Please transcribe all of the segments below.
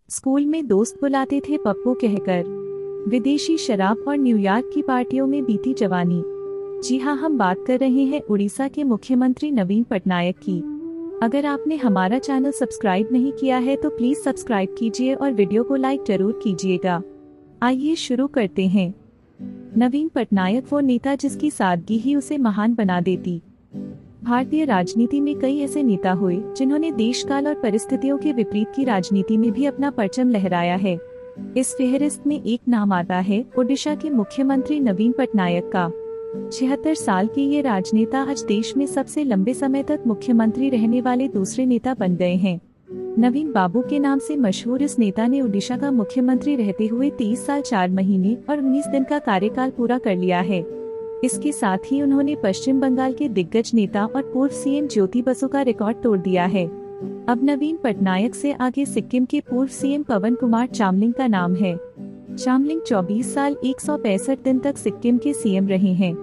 School में दोस्त बुलाते थे पप्पू कहकर। विदेशी शराब और न्यूयॉर्क की पार्टियों में बीती जवानी। जी हाँ, हम बात कर रहे हैं उड़ीसा के मुख्यमंत्री नवीन पटनायक की। अगर आपने हमारा चैनल सब्सक्राइब नहीं किया है तो प्लीज सब्सक्राइब कीजिए और वीडियो को लाइक जरूर कीजिएगा। आइए शुरू करते हैं। नवीन पटनायक वो नेता जिसकी सादगी ही उसे महान बना देती। भारतीय राजनीति में कई ऐसे नेता हुए जिन्होंने देश काल और परिस्थितियों के विपरीत की राजनीति में भी अपना परचम लहराया है। इस फेहरिस्त में एक नाम आता है ओडिशा के मुख्यमंत्री नवीन पटनायक का। 76 साल के ये राजनेता आज देश में सबसे लंबे समय तक मुख्यमंत्री रहने वाले दूसरे नेता बन गए हैं। नवीन बाबू के नाम से मशहूर इस नेता ने ओडिशा का मुख्यमंत्री रहते हुए 23 साल 4 महीने और 19 दिन का कार्यकाल पूरा कर लिया है। इसके साथ ही उन्होंने पश्चिम बंगाल के दिग्गज नेता और पूर्व सीएम ज्योति बसु का रिकॉर्ड तोड़ दिया है। अब नवीन पटनायक से आगे सिक्किम के पूर्व सीएम पवन कुमार चामलिंग का नाम है। चामलिंग 24 साल 165 दिन तक सिक्किम के सीएम रहे हैं।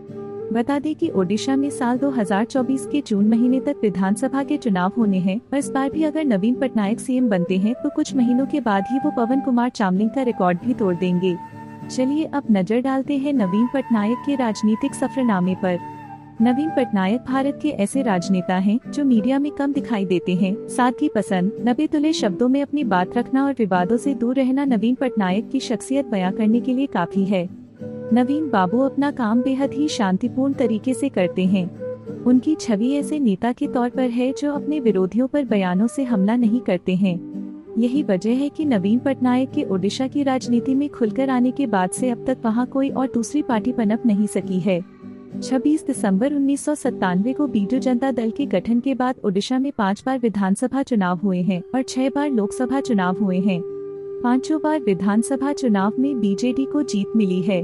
बता दें कि ओडिशा में साल 2024 के जून महीने तक विधानसभा के चुनाव होने हैं और इस बार भी अगर नवीन पटनायक सीएम बनते हैं तो कुछ महीनों के बाद ही वो पवन कुमार चामलिंग का रिकॉर्ड भी तोड़ देंगे। चलिए अब नजर डालते हैं नवीन पटनायक के राजनीतिक सफरनामे पर। नवीन पटनायक भारत के ऐसे राजनेता हैं जो मीडिया में कम दिखाई देते हैं। सादगी पसंद, नबे तुले शब्दों में अपनी बात रखना और विवादों से दूर रहना नवीन पटनायक की शख्सियत बयां करने के लिए काफी है। नवीन बाबू अपना काम बेहद ही शांतिपूर्ण तरीके से करते हैं। उनकी छवि ऐसे नेता के तौर पर है जो अपने विरोधियों पर बयानों से हमला नहीं करते हैं। यही वजह है कि नवीन पटनायक के ओडिशा की राजनीति में खुलकर आने के बाद से अब तक वहां कोई और दूसरी पार्टी पनप नहीं सकी है। 26 दिसंबर 1997 को बीजू जनता दल के गठन के बाद ओडिशा में 5 बार विधानसभा चुनाव हुए हैं और 6 बार लोकसभा चुनाव हुए हैं। 5 बार विधानसभा चुनाव में बीजेडी को जीत मिली है।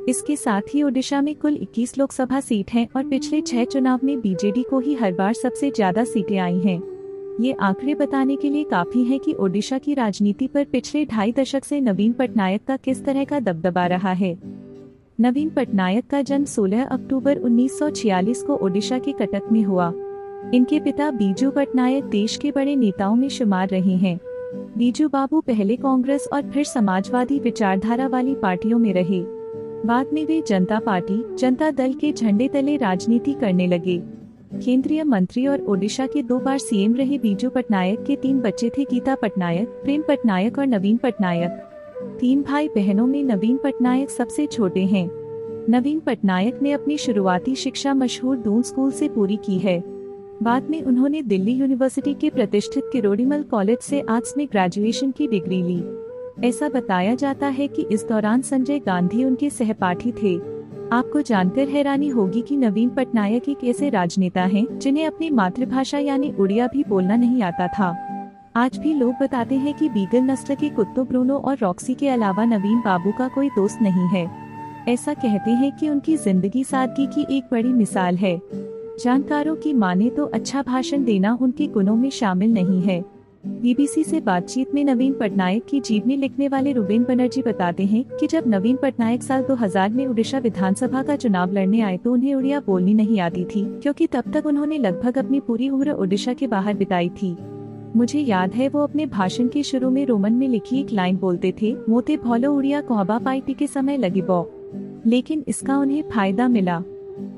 इसके साथ ही ओडिशा में कुल 21 लोकसभा सीट हैं और पिछले 6 चुनाव में बीजेडी को ही हर बार सबसे ज्यादा सीटें आई हैं। ये आंकड़े बताने के लिए काफी है कि ओडिशा की राजनीति पर पिछले 2.5 दशक से नवीन पटनायक का किस तरह का दबदबा रहा है। नवीन पटनायक का जन्म 16 अक्टूबर 1946 को ओडिशा के कटक में हुआ। इनके पिता बीजू पटनायक देश के बड़े नेताओं में शुमार रहे हैं। बीजू बाबू पहले कांग्रेस और फिर समाजवादी विचारधारा वाली पार्टियों में रहे। बाद में वे जनता पार्टी, जनता दल के झंडे तले राजनीति करने लगे। केंद्रीय मंत्री और ओडिशा के 2 बार सीएम रहे बीजू पटनायक के 3 बच्चे थे, गीता पटनायक, प्रेम पटनायक और नवीन पटनायक। 3 भाई बहनों में नवीन पटनायक सबसे छोटे हैं। नवीन पटनायक ने अपनी शुरुआती शिक्षा मशहूर दून स्कूल से पूरी की है। बाद में उन्होंने दिल्ली यूनिवर्सिटी के प्रतिष्ठित किरोड़ीमल कॉलेज से आर्ट्स में ग्रेजुएशन की डिग्री ली। ऐसा बताया जाता है कि इस दौरान संजय गांधी उनके सहपाठी थे। आपको जानकर हैरानी होगी कि नवीन पटनायक एक ऐसे राजनेता हैं जिन्हें अपनी मातृभाषा यानी उड़िया भी बोलना नहीं आता था। आज भी लोग बताते हैं कि बीगल नस्ल के कुत्तों ब्रूनो और रॉक्सी के अलावा नवीन बाबू का कोई दोस्त नहीं है। ऐसा कहते हैं कि उनकी जिंदगी सादगी की एक बड़ी मिसाल है। जानकारों की माने तो अच्छा भाषण देना उनके गुणों में शामिल नहीं है। बीबीसी से बातचीत में नवीन पटनायक की जीवनी लिखने वाले रुबेन बनर्जी बताते हैं कि जब नवीन पटनायक साल 2000 में ओडिशा विधानसभा का चुनाव लड़ने आए तो उन्हें उड़िया बोलनी नहीं आती थी, क्योंकि तब तक उन्होंने लगभग अपनी पूरी उम्र ओडिशा के बाहर बिताई थी। मुझे याद है वो अपने भाषण के शुरू में रोमन में लिखी एक लाइन बोलते थे, मोते भौलो उड़िया कहबा पाइटी के समय लगी बो। लेकिन इसका उन्हें फायदा मिला।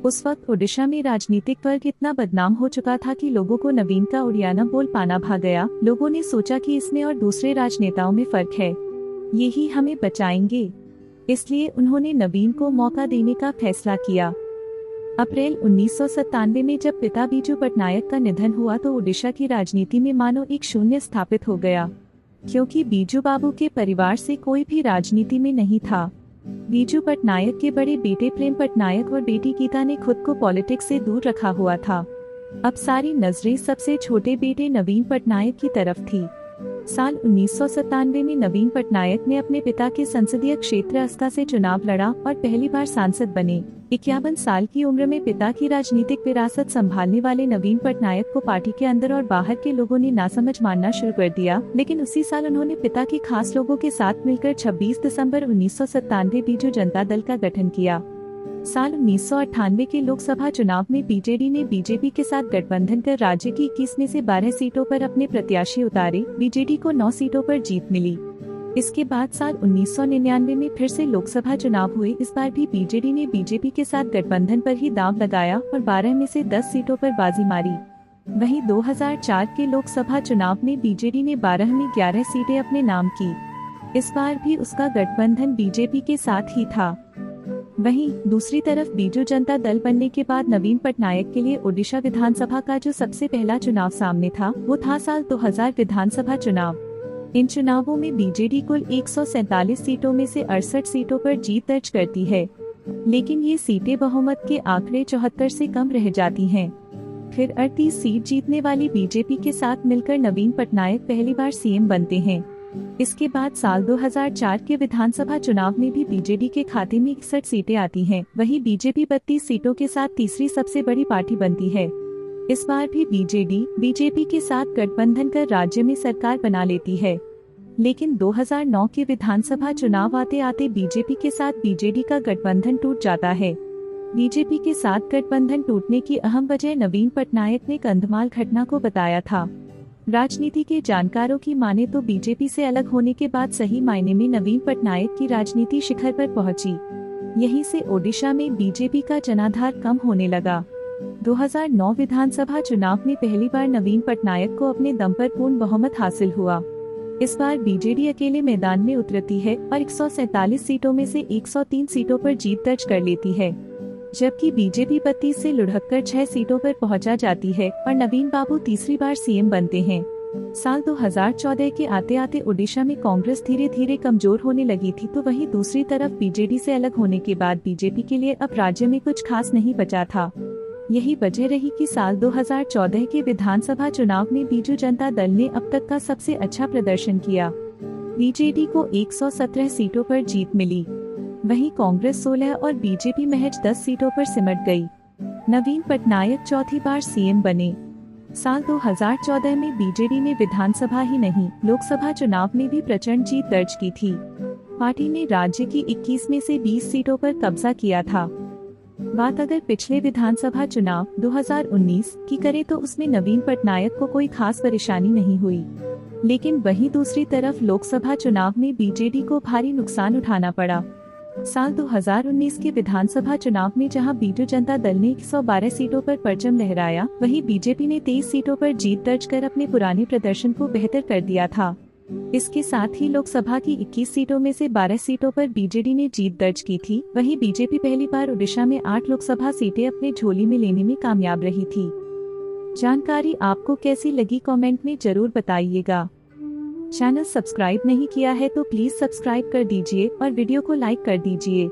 उस वक्त ओडिशा में राजनीतिक वर्ग इतना बदनाम हो चुका था कि लोगों को नवीन का उड़िया न बोल पाना भा गया। लोगों ने सोचा कि इसमें और दूसरे राजनेताओं में फर्क है, यही हमें बचाएंगे। इसलिए उन्होंने नवीन को मौका देने का फैसला किया। अप्रैल 1997 में जब पिता बीजू पटनायक का निधन हुआ तो ओडिशा की राजनीति में मानो एक शून्य स्थापित हो गया, क्योंकि बीजू बाबू के परिवार से कोई भी राजनीति में नहीं था। बीजू पटनायक के बड़े बेटे प्रेम पटनायक और बेटी गीता ने खुद को पॉलिटिक्स से दूर रखा हुआ था। अब सारी नजरें सबसे छोटे बेटे नवीन पटनायक की तरफ थी। साल 1997 में नवीन पटनायक ने अपने पिता के संसदीय क्षेत्र अस्ता से चुनाव लड़ा और पहली बार सांसद बने। 51 साल की उम्र में पिता की राजनीतिक विरासत संभालने वाले नवीन पटनायक को पार्टी के अंदर और बाहर के लोगों ने नासमझ मानना शुरू कर दिया, लेकिन उसी साल उन्होंने पिता के खास लोगों के साथ मिलकर 26 दिसंबर 1997 बीजू जनता दल का गठन किया। साल 1998 के लोकसभा चुनाव में बीजेडी ने बीजेपी के साथ गठबंधन कर राज्य की 21 में से 12 सीटों पर अपने प्रत्याशी उतारे। बीजेडी को 9 सीटों पर जीत मिली। इसके बाद साल 1999 में फिर से लोकसभा चुनाव हुए। इस बार भी बीजेडी ने बीजेपी के साथ गठबंधन पर ही दांव लगाया और 12 में से 10 सीटों पर बाजी मारी। वहीं 2004 के लोकसभा चुनाव में बीजेडी ने 12 में 11 सीटें अपने नाम की। इस बार भी उसका गठबंधन बीजेपी के साथ ही था। वहीं दूसरी तरफ बीजू जनता दल बनने के बाद नवीन पटनायक के लिए ओडिशा विधानसभा का जो सबसे पहला चुनाव सामने था वो था साल 2000 विधानसभा चुनाव। इन चुनावों में बीजेडी कुल 147 सीटों में से 68 सीटों पर जीत दर्ज करती है, लेकिन ये सीटें बहुमत के आंकड़े 74 से कम रह जाती हैं। फिर 38 सीट जीतने वाली बीजेपी के साथ मिलकर नवीन पटनायक पहली बार सीएम बनते हैं। इसके बाद साल 2004 के विधानसभा चुनाव में भी बीजेडी के खाते में 61 सीटें आती हैं। वहीं बीजेपी 32 सीटों के साथ तीसरी सबसे बड़ी पार्टी बनती है। इस बार भी बीजेडी बीजेपी के साथ गठबंधन कर राज्य में सरकार बना लेती है, लेकिन 2009 के विधानसभा चुनाव आते आते बीजेपी के साथ बीजेडी का गठबंधन टूट जाता है। बीजेपी के साथ गठबंधन टूटने की अहम वजह नवीन पटनायक ने कंधमाल घटना को बताया था। राजनीति के जानकारों की माने तो बीजेपी से अलग होने के बाद सही मायने में नवीन पटनायक की राजनीति शिखर पर पहुंची। यहीं से ओडिशा में बीजेपी का जनाधार कम होने लगा। 2009 विधानसभा चुनाव में पहली बार नवीन पटनायक को अपने दम पर पूर्ण बहुमत हासिल हुआ। इस बार बीजेडी अकेले मैदान में उतरती है और 147 सीटों में से 103 सीटों पर जीत दर्ज कर लेती है, जबकि बीजेपी 32 से लुढ़ककर 6 सीटों पर पहुंचा जाती है और नवीन बाबू तीसरी बार सीएम बनते हैं। साल 2014 के आते आते ओडिशा में कांग्रेस धीरे धीरे कमजोर होने लगी थी, तो वहीं दूसरी तरफ बीजेडी से अलग होने के बाद बीजेपी के लिए अब राज्य में कुछ खास नहीं बचा था। यही वजह रही कि साल 2014 के विधानसभा चुनाव में बीजू जनता दल ने अब तक का सबसे अच्छा प्रदर्शन किया। बीजेडी को 117 सीटों पर जीत मिली, वहीं कांग्रेस 16 और बीजेपी महज 10 सीटों पर सिमट गई। नवीन पटनायक चौथी बार सीएम बने। साल 2014 में बीजेडी ने विधानसभा ही नहीं लोकसभा चुनाव में भी प्रचंड जीत दर्ज की थी। पार्टी ने राज्य की 21 में से 20 सीटों पर कब्जा किया था। बात अगर पिछले विधानसभा चुनाव 2019 की करें तो उसमें नवीन पटनायक को कोई खास परेशानी नहीं हुई, लेकिन वहीं दूसरी तरफ लोकसभा चुनाव में बीजेडी को भारी नुकसान उठाना पड़ा। साल 2019 के विधानसभा चुनाव में जहां बीजू जनता दल ने 112 सीटों पर परचम लहराया, वहीं बीजेपी ने 23 सीटों पर जीत दर्ज कर अपने पुराने प्रदर्शन को बेहतर कर दिया था। इसके साथ ही लोकसभा की 21 सीटों में से 12 सीटों पर बीजेडी ने जीत दर्ज की थी। वहीं बीजेपी पहली बार ओडिशा में 8 लोकसभा सीटें अपने झोली में लेने में कामयाब रही थी। जानकारी आपको कैसी लगी कमेंट में जरूर बताइएगा। चैनल सब्सक्राइब नहीं किया है तो प्लीज सब्सक्राइब कर दीजिए और वीडियो को लाइक कर दीजिए।